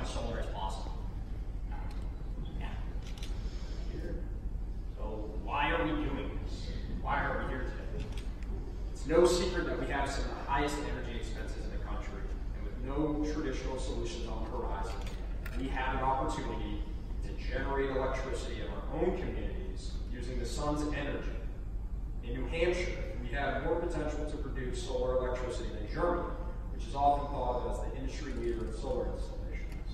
solar as possible. Yeah. So why are we doing this? Why are we here today? It's no secret that we have some of the highest energy expenses in the country, and with no traditional solutions on the horizon, we have an opportunity to generate electricity in our own communities using the sun's energy. In New Hampshire, we have more potential to produce solar electricity than Germany, which is often thought of as the industry leader in solar installations.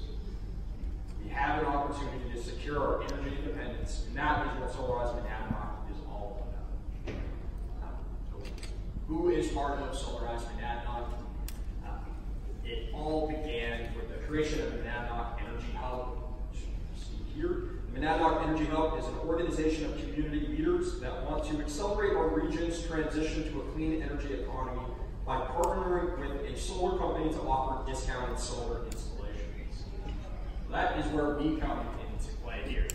We have an opportunity to secure our energy independence, and that is what Solarize Monadnock is all about. So who is part of Solarize Monadnock? It all began with the creation of the Monadnock Energy Hub, which you see here. The Monadnock Energy Hub is an organization of community leaders that want to accelerate our region's transition to a clean energy economy by partnering with a solar company to offer discounted solar installations. That is where we come into play here.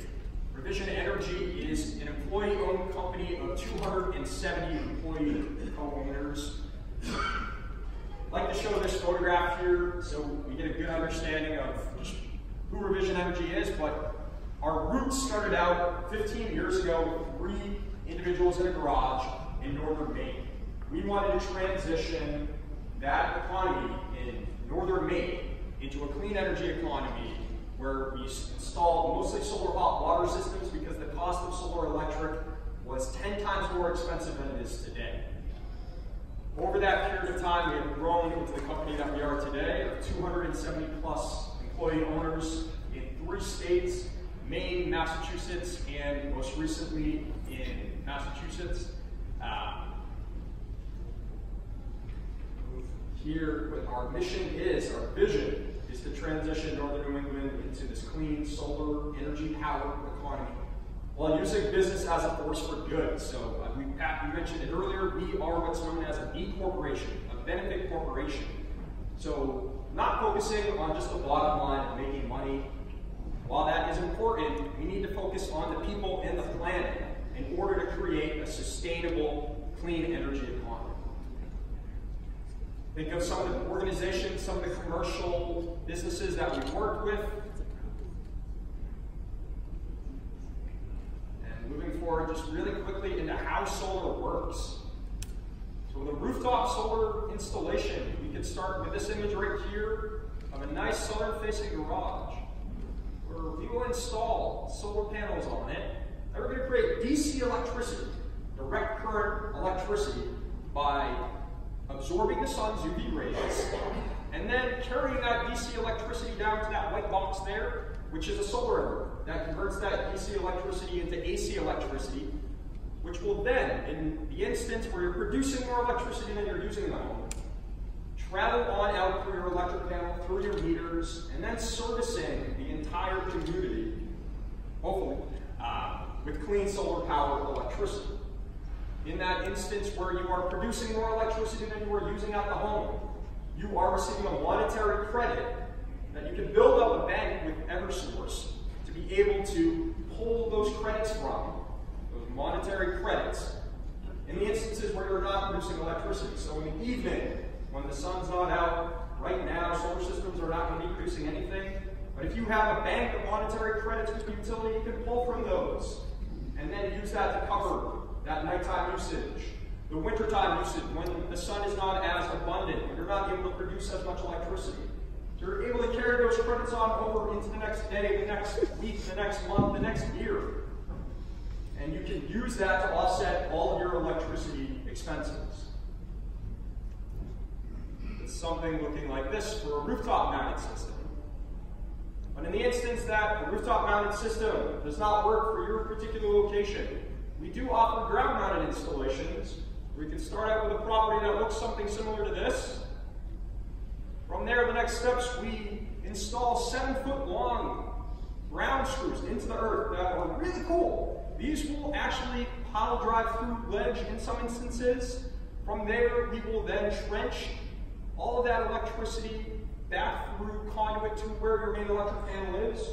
Revision Energy is an employee-owned company of 270 employee co-owners. I'd like to show this photograph here so we get a good understanding of just who Revision Energy is, but our roots started out 15 years ago with 3 individuals in a garage in northern Maine. We wanted to transition that economy in northern Maine into a clean energy economy where we installed mostly solar hot water systems because the cost of solar electric was 10 times more expensive than it is today. Over that period of time, we have grown into the company that we are today of 270 plus employee owners in 3 states, Maine, Massachusetts, and most recently in Massachusetts. Here, what our mission is, our vision, is to transition Northern New England into this clean solar energy-powered economy while using business as a force for good. So we mentioned it earlier, we are what's known as a B Corporation, a benefit corporation. So not focusing on just the bottom line of making money. While that is important, we need to focus on the people and the planet in order to create a sustainable, clean energy economy. Think of some of the organizations, some of the commercial businesses that we've worked with. And moving forward just really quickly into how solar works. So with a rooftop solar installation, we can start with this image right here of a nice southern-facing garage where we will install solar panels on it. And we're going to create DC electricity, direct current electricity, by absorbing the sun's UV rays, and then carrying that DC electricity down to that white box there, which is a solar inverter that converts that DC electricity into AC electricity, which will then, in the instance where you're producing more electricity than you're using in the home, travel on out through your electric panel, through your meters, and then servicing the entire community, hopefully, with clean solar powered electricity. In that instance where you are producing more electricity than you are using at the home, you are receiving a monetary credit that you can build up a bank with EverSource to be able to pull those credits from, those monetary credits, in the instances where you're not producing electricity. So in the evening, when the sun's not out, right now, solar systems are not going to be producing anything. But if you have a bank of monetary credits with the utility, you can pull from those and then use that to cover that nighttime usage, the wintertime usage, when the sun is not as abundant, when you're not able to produce as much electricity. So you're able to carry those credits on over into the next day, the next week, the next month, the next year. And you can use that to offset all of your electricity expenses. It's something looking like this for a rooftop-mounted system. But in the instance that a rooftop-mounted system does not work for your particular location, we do offer ground-mounted installations. We can start out with a property that looks something similar to this. From there, the next steps, we install 7-foot-long ground screws into the earth that are really cool. These will actually pile drive through ledge in some instances. From there, we will then trench all of that electricity back through conduit to where your main electric panel is,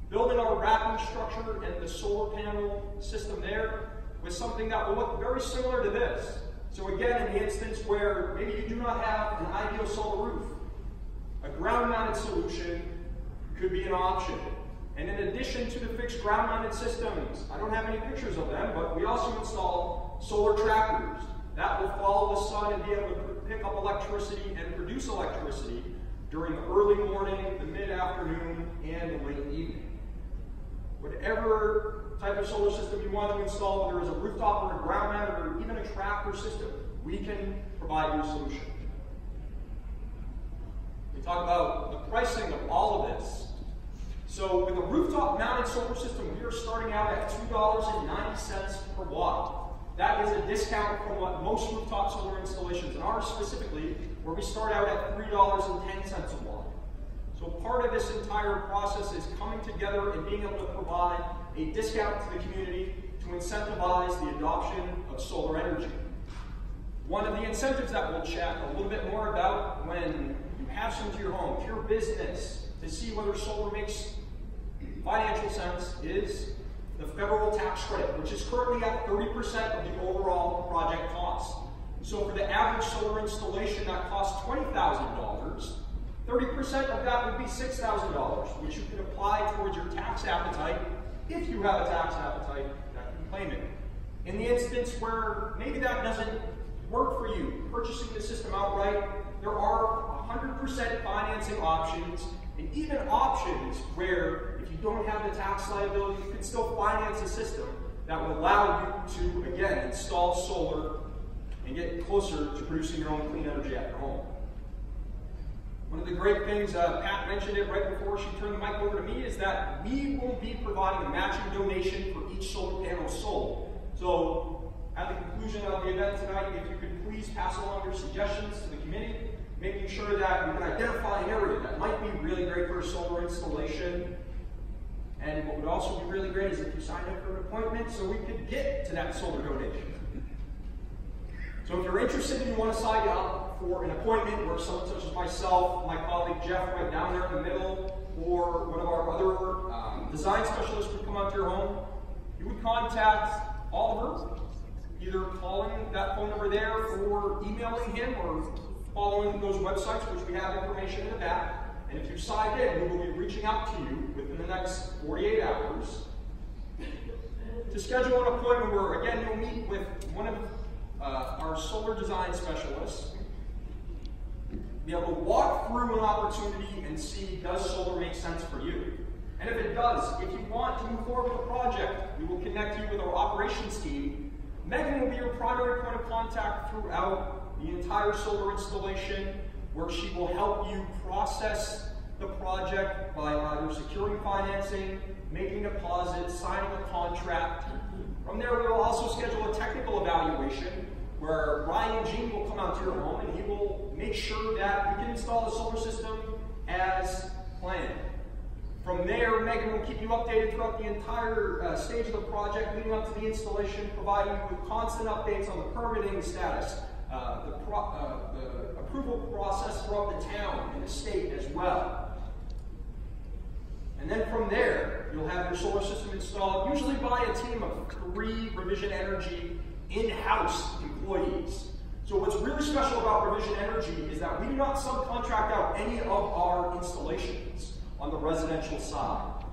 building our wrapping structure and the solar panel system there with something that will look very similar to this. So again, in the instance where maybe you do not have an ideal solar roof, a ground-mounted solution could be an option. And in addition to the fixed ground-mounted systems, I don't have any pictures of them, but we also install solar trackers that will follow the sun and be able to pick up electricity and produce electricity during the early morning, the mid-afternoon, and the late evening. Whatever type of solar system you want to install, whether it's a rooftop or a ground-mounted or even a tracker system, we can provide you a solution. We talk about the pricing of all of this. So with a rooftop-mounted solar system, we are starting out at $2.90 per watt. That is a discount from what most rooftop solar installations, and ours specifically, where we start out at $3.10 a watt. So part of this entire process is coming together and being able to provide a discount to the community to incentivize the adoption of solar energy. One of the incentives that we'll chat a little bit more about when you have some to your home, to your business, to see whether solar makes financial sense, is the federal tax credit, which is currently at 30% of the overall project cost. So for the average solar installation that costs $20,000, 30% of that would be $6,000, which you can apply towards your tax appetite, if you have a tax appetite that you can claim it. In the instance where maybe that doesn't work for you, purchasing the system outright, there are 100% financing options, and even options where if you don't have the tax liability, you can still finance a system that will allow you to, again, install solar and get closer to producing your own clean energy at your home. One of the great things, Pat mentioned it right before she turned the mic over to me, is that we will be providing a matching donation for each solar panel sold. So at the conclusion of the event tonight, if you could please pass along your suggestions to the committee, making sure that we can identify an area that might be really great for a solar installation. And what would also be really great is if you signed up for an appointment so we could get to that solar donation. So if you're interested and you want to sign up for an appointment where someone such as myself, my colleague Jeff right down there in the middle, or one of our other design specialists would come out to your home, you would contact Oliver, either calling that phone number there or emailing him or following those websites, which we have information in the back. And if you signed in, we will be reaching out to you within the next 48 hours to schedule an appointment where, again, you'll meet with one of our solar design specialists, be able to walk through an opportunity and see, does solar make sense for you? And if it does, if you want to move forward with the project, we will connect you with our operations team. Megan will be your primary point of contact throughout the entire solar installation, where she will help you process the project by either securing financing, making deposits, signing a contract. From there, we will also schedule a technical evaluation where Ryan and Gene will come out to your home and he will make sure that you can install the solar system as planned. From there, Megan will keep you updated throughout the entire stage of the project leading up to the installation, providing you with constant updates on the permitting status, the approval process throughout the town and the state as well. And then from there, you'll have your solar system installed, usually by a team of 3 Revision Energy in-house employees. So what's really special about Revision Energy is that we do not subcontract out any of our installations on the residential side.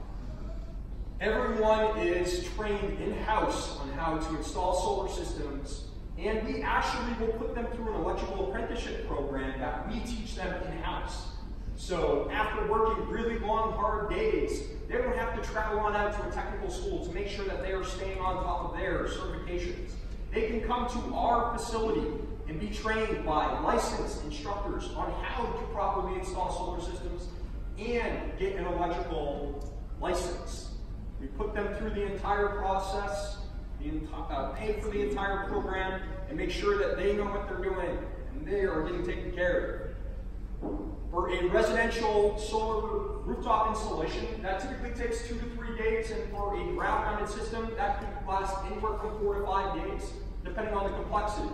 Everyone is trained in-house on how to install solar systems, and we actually will put them through an electrical apprenticeship program that we teach them in-house. So after working really long, hard days, they don't have to travel on out to a technical school to make sure that they are staying on top of their certifications. They can come to our facility and be trained by licensed instructors on how to properly install solar systems and get an electrical license. We put them through the entire process, pay for the entire program, and make sure that they know what they're doing and they are getting taken care of. For a residential solar rooftop installation, that typically takes 2 to 3 days, and for a ground-mounted system, that can last anywhere from 4 to 5 days, depending on the complexity.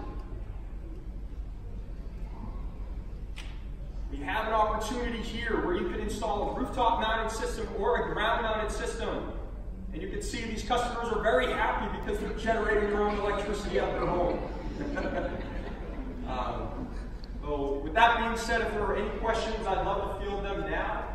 We have an opportunity here where you can install a rooftop-mounted system or a ground-mounted system. And you can see these customers are very happy because they're generating their own electricity at their home. So with that being said, if there are any questions, I'd love to field them now.